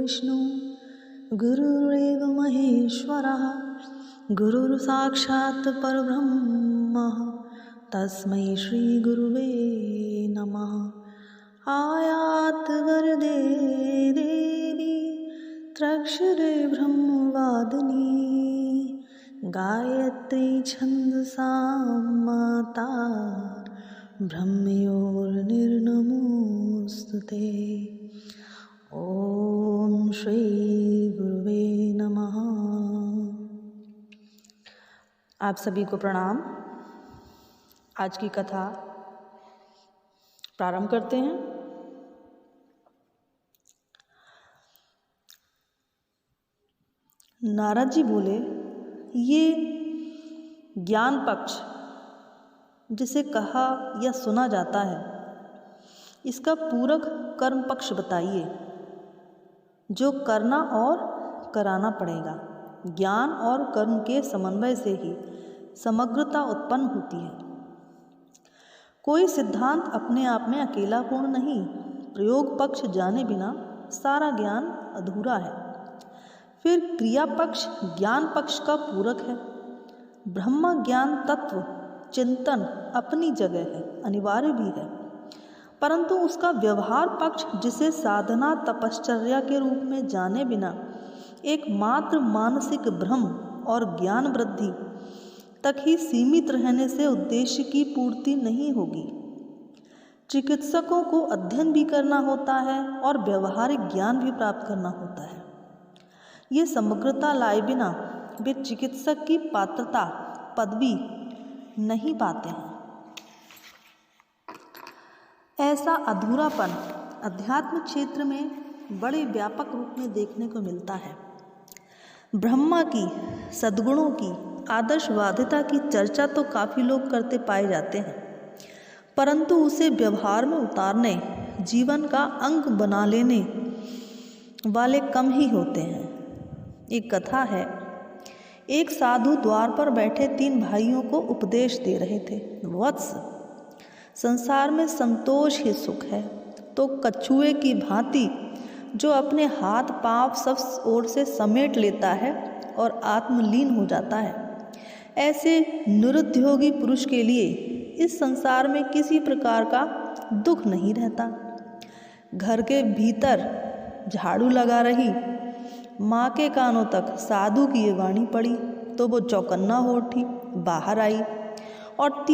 गुरुर्विष्णु गुरुरेव महेश्वरः गुरुर्साक्षात् परब्रह्म तस्मै श्री गुरुवे नमः। आयात वरदे देवी त्र्यक्षरे ब्रह्मवादिनी गायत्री छंदसा माता ब्रह्मयोर्निर्नमोस्तुते। ओम श्री गुरुवे नमः। आप सभी को प्रणाम। आज की कथा प्रारंभ करते हैं। नारद जी बोले, ये ज्ञान पक्ष जिसे कहा या सुना जाता है, इसका पूरक कर्म पक्ष बताइए, जो करना और कराना पड़ेगा। ज्ञान और कर्म के समन्वय से ही समग्रता उत्पन्न होती है। कोई सिद्धांत अपने आप में अकेला पूर्ण नहीं। प्रयोग पक्ष जाने बिना सारा ज्ञान अधूरा है। फिर क्रिया पक्ष ज्ञान पक्ष का पूरक है। ब्रह्म ज्ञान तत्व चिंतन अपनी जगह है, अनिवार्य भी है, परंतु उसका व्यवहार पक्ष, जिसे साधना तपश्चर्या के रूप में जाने बिना एकमात्र मानसिक भ्रम और ज्ञान वृद्धि तक ही सीमित रहने से उद्देश्य की पूर्ति नहीं होगी। चिकित्सकों को अध्ययन भी करना होता है और व्यवहारिक ज्ञान भी प्राप्त करना होता है। ये समग्रता लाए बिना वे चिकित्सक की पात्रता पदवी नहीं पाते हैं। ऐसा अधूरापन अध्यात्म क्षेत्र में बड़े व्यापक रूप में देखने को मिलता है। ब्रह्मा की, सद्गुणों की, आदर्शवादिता की चर्चा तो काफ़ी लोग करते पाए जाते हैं, परंतु उसे व्यवहार में उतारने, जीवन का अंग बना लेने वाले कम ही होते हैं। एक कथा है, एक साधु द्वार पर बैठे 3 भाइयों को उपदेश दे रहे थे। वत्स, संसार में संतोष ही सुख है, तो कछुए की भांति जो अपने हाथ पांव सब ओर से समेट लेता है और आत्मलीन हो जाता है, ऐसे निरुद्योगी पुरुष के लिए इस संसार में किसी प्रकार का दुख नहीं रहता। घर के भीतर झाड़ू लगा रही माँ के कानों तक साधु की ये वाणी पड़ी तो वो चौकन्ना हो उठी, बाहर आई और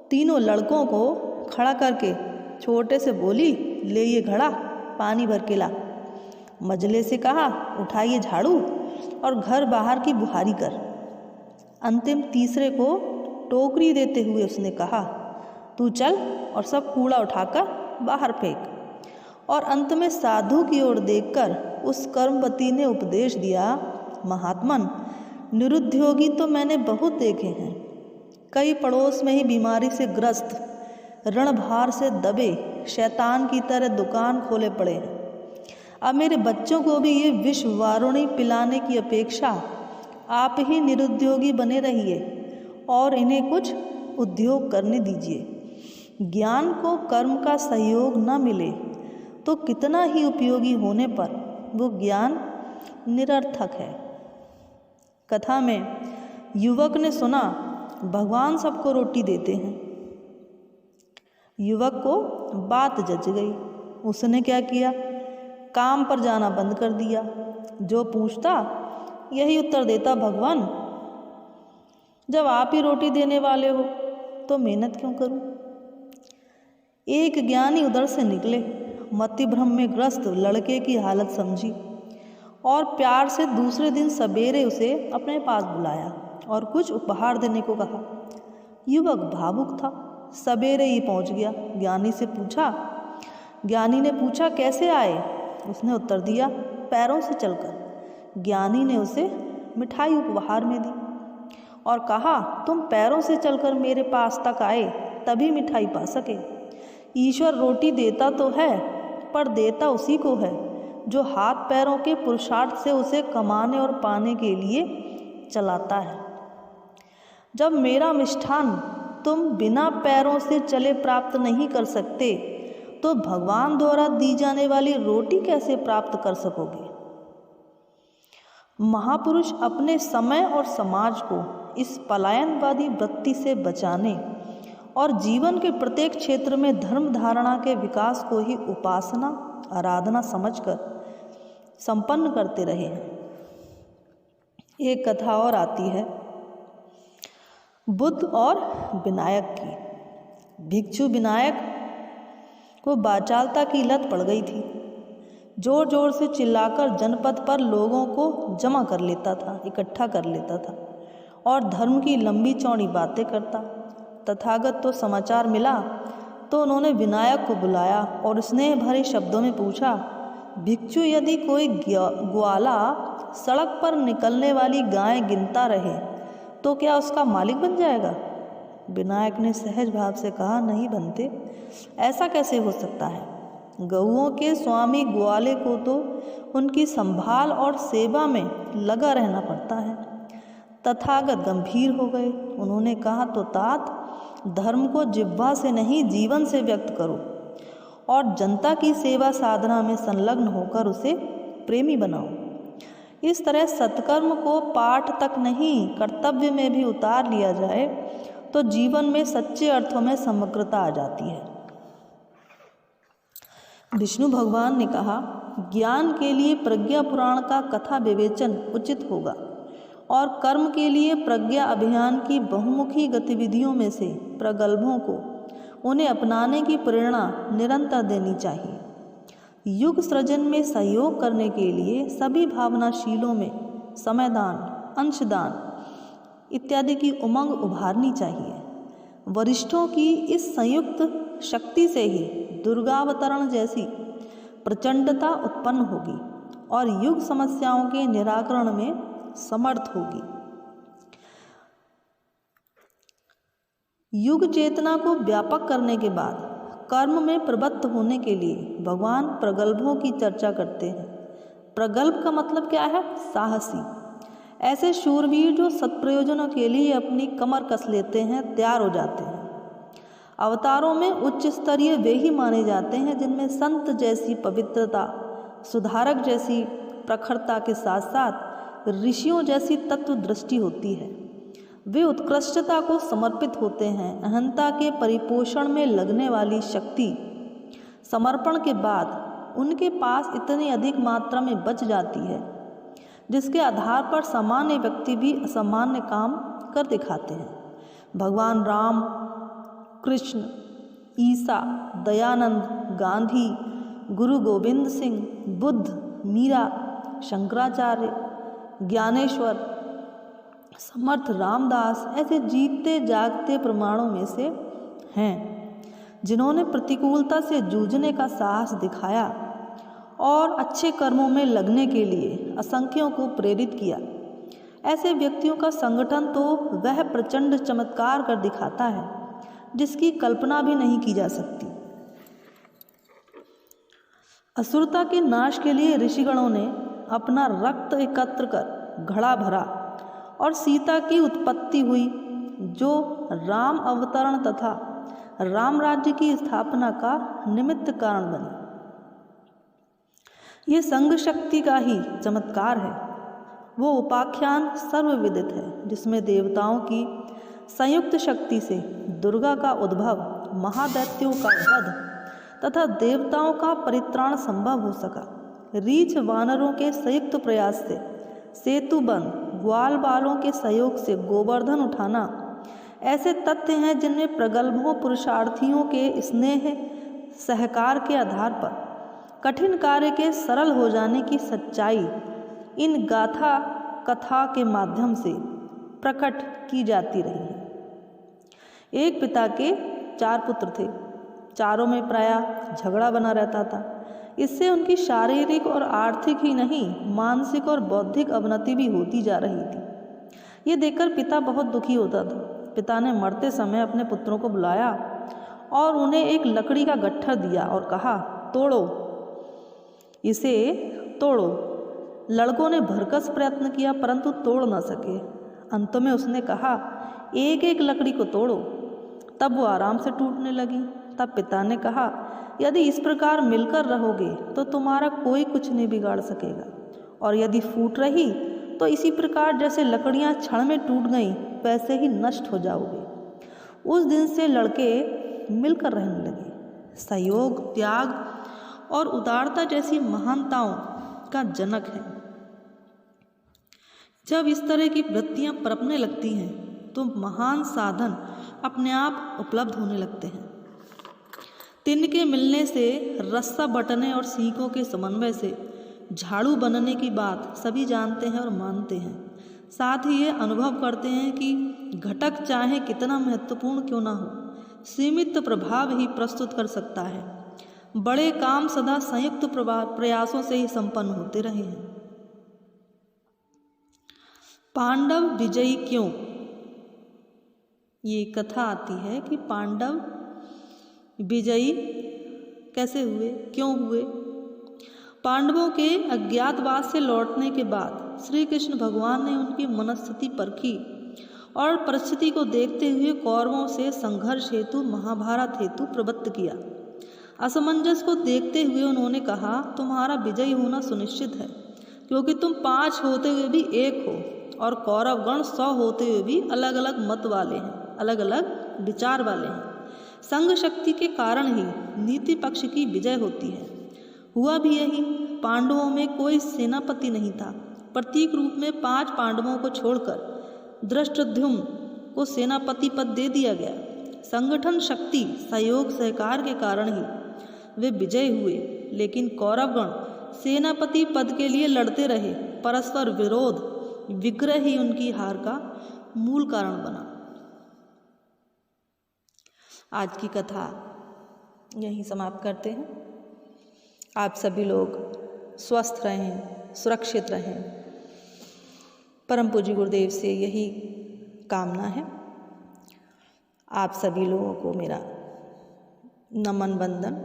तीनों लड़कों को खड़ा करके छोटे से बोली, ले ये घड़ा पानी भर के ला। मजले से कहा, उठाइए झाड़ू और घर बाहर की बुहारी कर। अंतिम तीसरे को टोकरी देते हुए उसने कहा, तू चल और सब कूड़ा उठाकर बाहर फेंक। और अंत में साधु की ओर देखकर उस कर्मवती ने उपदेश दिया, महात्मन, निरुद्योगी तो मैंने बहुत देखे हैं। कई पड़ोस में ही बीमारी से ग्रस्त, रणभार से दबे, शैतान की तरह दुकान खोले पड़े हैं। अब मेरे बच्चों को भी ये विष वारुणी पिलाने की अपेक्षा आप ही निरुद्योगी बने रहिए और इन्हें कुछ उद्योग करने दीजिए। ज्ञान को कर्म का सहयोग न मिले तो कितना ही उपयोगी होने पर वो ज्ञान निरर्थक है। कथा में युवक ने सुना, भगवान सबको रोटी देते हैं। युवक को बात जच गई। उसने क्या किया, काम पर जाना बंद कर दिया। जो पूछता यही उत्तर देता, भगवान जब आप ही रोटी देने वाले हो तो मेहनत क्यों करूं। एक ज्ञानी उधर से निकले, मति भ्रम में ग्रस्त लड़के की हालत समझी और प्यार से दूसरे दिन सवेरे उसे अपने पास बुलाया और कुछ उपहार देने को कहा। युवक भावुक था, सवेरे ही पहुंच गया। ज्ञानी ने पूछा कैसे आए। उसने उत्तर दिया, पैरों से चलकर। ज्ञानी ने उसे मिठाई उपहार में दी और कहा, तुम पैरों से चलकर मेरे पास तक आए तभी मिठाई पा सके। ईश्वर रोटी देता तो है, पर देता उसी को है जो हाथ पैरों के पुरुषार्थ से उसे कमाने और पाने के लिए चलाता है। जब मेरा मिष्ठान तुम बिना पैरों से चले प्राप्त नहीं कर सकते तो भगवान द्वारा दी जाने वाली रोटी कैसे प्राप्त कर सकोगे? महापुरुष अपने समय और समाज को इस पलायनवादी वृत्ति से बचाने और जीवन के प्रत्येक क्षेत्र में धर्म धारणा के विकास को ही उपासना आराधना समझकर संपन्न करते रहे हैं। एक कथा और आती है बुद्ध और विनायक की। भिक्षु विनायक को वाचालता की लत पड़ गई थी। जोर जोर से चिल्लाकर जनपद पर लोगों को जमा कर लेता था, इकट्ठा कर लेता था और धर्म की लंबी चौड़ी बातें करता। तथागत तो समाचार मिला तो उन्होंने विनायक को बुलाया और स्नेह भरे शब्दों में पूछा, भिक्षु यदि कोई ग्वाला सड़क पर निकलने वाली गाय गिनता रहे तो क्या उसका मालिक बन जाएगा? विनायक ने सहज भाव से कहा, नहीं बनते, ऐसा कैसे हो सकता है? गऊओं के स्वामी ग्वाले को तो उनकी संभाल और सेवा में लगा रहना पड़ता है। तथागत गंभीर हो गए। उन्होंने कहा, तो तात, धर्म को जिह्वा से नहीं जीवन से व्यक्त करो और जनता की सेवा साधना में संलग्न होकर उसे प्रेमी बनाओ। इस तरह सत्कर्म को पाठ तक नहीं कर्तव्य में भी उतार लिया जाए तो जीवन में सच्चे अर्थों में समग्रता आ जाती है। विष्णु भगवान ने कहा, ज्ञान के लिए प्रज्ञा पुराण का कथा विवेचन उचित होगा और कर्म के लिए प्रज्ञा अभियान की बहुमुखी गतिविधियों में से प्रगल्भों को उन्हें अपनाने की प्रेरणा निरंतर देनी चाहिए। युग सृजन में सहयोग करने के लिए सभी भावनाशीलों में समयदान, अंशदान इत्यादि की उमंग उभारनी चाहिए। वरिष्ठों की इस संयुक्त शक्ति से ही दुर्गावतरण जैसी प्रचंडता उत्पन्न होगी और युग समस्याओं के निराकरण में समर्थ होगी। युग चेतना को व्यापक करने के बाद कर्म में प्रवृत्त होने के लिए भगवान प्रगल्भों की चर्चा करते हैं। प्रगल्भ का मतलब क्या है? साहसी। ऐसे शूरवीर जो सत्प्रयोजनों के लिए अपनी कमर कस लेते हैं, तैयार हो जाते हैं। अवतारों में उच्च स्तरीय वे ही माने जाते हैं जिनमें संत जैसी पवित्रता, सुधारक जैसी प्रखरता के साथ साथ ऋषियों जैसी तत्व दृष्टि होती है। वे उत्कृष्टता को समर्पित होते हैं। अहंता के परिपोषण में लगने वाली शक्ति समर्पण के बाद उनके पास इतनी अधिक मात्रा में बच जाती है जिसके आधार पर सामान्य व्यक्ति भी असामान्य काम कर दिखाते हैं। भगवान राम, कृष्ण, ईसा, दयानंद, गांधी, गुरु गोविंद सिंह, बुद्ध, मीरा, शंकराचार्य, ज्ञानेश्वर, समर्थ रामदास ऐसे जीते जागते प्रमाणों में से हैं जिन्होंने प्रतिकूलता से जूझने का साहस दिखाया और अच्छे कर्मों में लगने के लिए असंख्यों को प्रेरित किया। ऐसे व्यक्तियों का संगठन तो वह प्रचंड चमत्कार कर दिखाता है जिसकी कल्पना भी नहीं की जा सकती। असुरता के नाश के लिए ऋषिगणों ने अपना रक्त एकत्र कर घड़ा भरा और सीता की उत्पत्ति हुई जो राम अवतरण तथा राम राज्य की स्थापना का निमित्त कारण बनी। ये संघ शक्ति का ही चमत्कार है। वो उपाख्यान सर्वविदित है जिसमें देवताओं की संयुक्त शक्ति से दुर्गा का उद्भव, महादैत्यों का वध तथा देवताओं का परित्राण संभव हो सका। रीछ वानरों के संयुक्त प्रयास से सेतु बंध, ग्वाल बालों के सहयोग से गोवर्धन उठाना ऐसे तथ्य हैं जिनमें प्रगल्भों पुरुषार्थियों के स्नेह सहकार के आधार पर कठिन कार्य के सरल हो जाने की सच्चाई इन गाथा कथा के माध्यम से प्रकट की जाती रही है। एक पिता के 4 पुत्र थे। चारों में प्रायः झगड़ा बना रहता था। इससे उनकी शारीरिक और आर्थिक ही नहीं, मानसिक और बौद्धिक अवनति भी होती जा रही थी। ये देखकर पिता बहुत दुखी होता था। पिता ने मरते समय अपने पुत्रों को बुलाया और उन्हें एक लकड़ी का गट्ठर दिया और कहा, तोड़ो, इसे तोड़ो। लड़कों ने भरकस प्रयत्न किया परंतु तोड़ न सके। अंत में उसने कहा, एक एक लकड़ी को तोड़ो। तब वो आराम से टूटने लगी। तब पिता ने कहा, यदि इस प्रकार मिलकर रहोगे तो तुम्हारा कोई कुछ नहीं बिगाड़ सकेगा, और यदि फूट रही तो इसी प्रकार जैसे लकड़ियां क्षण में टूट गईं वैसे ही नष्ट हो जाओगे। उस दिन से लड़के मिलकर रहने लगे। सहयोग, त्याग और उदारता जैसी महानताओं का जनक है। जब इस तरह की वृत्तियां पनपने लगती हैं तो महान साधन अपने आप उपलब्ध होने लगते हैं। तिनके मिलने से, रस्सा बटने और सीकों के समन्वय से झाड़ू बनने की बात सभी जानते हैं और मानते हैं। साथ ही ये अनुभव करते हैं कि घटक चाहे कितना महत्वपूर्ण क्यों ना हो, सीमित प्रभाव ही प्रस्तुत कर सकता है। बड़े काम सदा संयुक्त प्रयासों से ही संपन्न होते रहे हैं। पांडव विजयी क्यों? ये कथा आती है कि पांडव विजयी कैसे हुए, क्यों हुए। पांडवों के अज्ञातवास से लौटने के बाद श्री कृष्ण भगवान ने उनकी मनस्थिति परखी और परिस्थिति को देखते हुए कौरवों से संघर्ष हेतु महाभारत हेतु प्रवृत्त किया। असमंजस को देखते हुए उन्होंने कहा, तुम्हारा विजयी होना सुनिश्चित है, क्योंकि तुम 5 होते हुए भी 1 हो और कौरवगण 100 होते हुए भी अलग अलग मत वाले हैं, अलग अलग विचार वाले हैं। संघ शक्ति के कारण ही नीति पक्ष की विजय होती है। हुआ भी यही। पांडवों में कोई सेनापति नहीं था। प्रतीक रूप में 5 पांडवों को छोड़कर धृष्टद्युम्न को सेनापति पद दे दिया गया। संगठन शक्ति, सहयोग, सहकार के कारण ही वे विजय हुए, लेकिन कौरवगण सेनापति पद के लिए लड़ते रहे। परस्पर विरोध, विग्रह ही उनकी हार का मूल कारण बना। आज की कथा यहीं समाप्त करते हैं। आप सभी लोग स्वस्थ रहें, सुरक्षित रहें। परम पूज्य गुरुदेव से यही कामना है। आप सभी लोगों को मेरा नमन वंदन।